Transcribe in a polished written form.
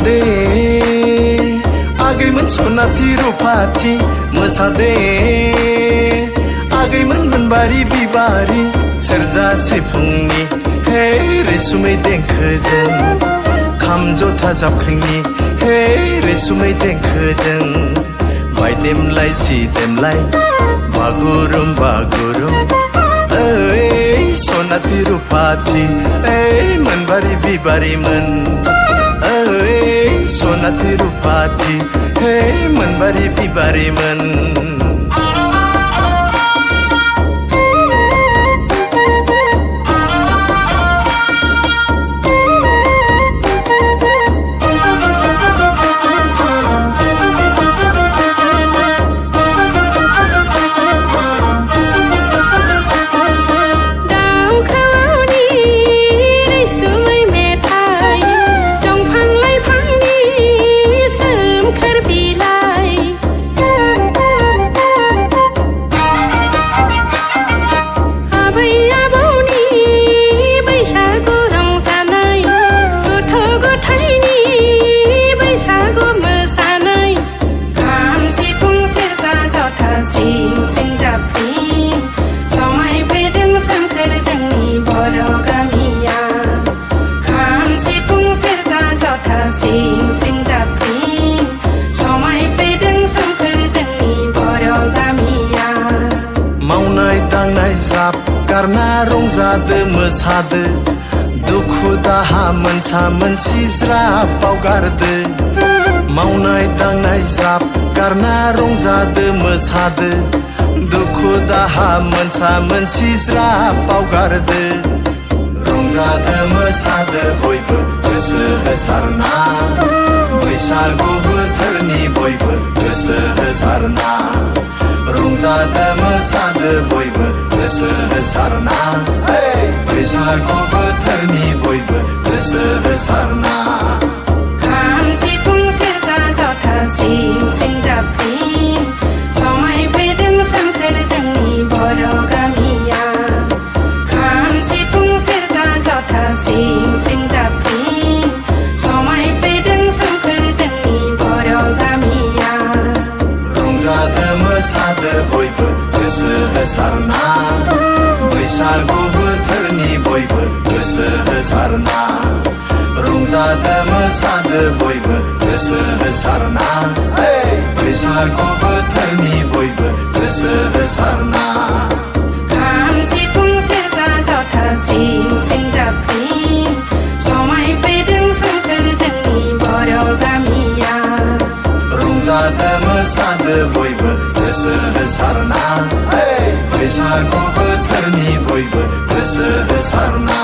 मोसादे आगैमोन सनाथि रुफाथि मोसादे आगैमोन मोनबारि बिबारि सेरजा सिफुंनि हे रैसुमै देंखोजों खाम जथा जाबख्रिंनि हे रैसुमै देंखोजों बायदेमलाय जिदेमलाय बागुरुम बागुरुम ओइ सनाथि रुफाथि ओइ मोनबारि बिबारिमोन ओइ सनाथि रुफाथि हे मोनबारि बिबारिमोन गारना रंजादो मोसादो दुखु दाहा मोनसा मोनसि ज्राब बावगारदो मावनाय दांनाय ज्राब गारना रंजादो मोसादो दुखु दाहा मोनसा मोनसि ज्राब बावगारदो रंजादो मोसादो बयबो गोसो होसारना बैसागु बोथोरनि बयबो गोसो होसारना रंजादो मोसादो बयबो गोसो होसारना बैसागु बोथोरनि बयबो गोसो होसारना खाम सिफुं सेरजा जथा सिं सिं जाबख्रिं समायफैदों सोमखोर जोंनि बर' गामिया खाम सिफुं सेरजा जथा सिं सिं जाबख्रिं समायफैदों सोमखोर जोंनि बर' गामिया रंजादो मोसादो बयबो गोसो होसारना बैसागु बोथोरनि बयबो गोसो होसारना रंजादो मोसादो बयबो गोसो होसारना बैसागु बोथोरनि बयबो गोसो होसारना खाम सिफुं सेरजा जथा सिं सिं जाबख्रिं समायफैदों सोमखोर जोंनि बर' गामिया रंजादो मोसादो बयबो गोसो होसारना बैसागु बोथोरनि बयबो गोसो होसारना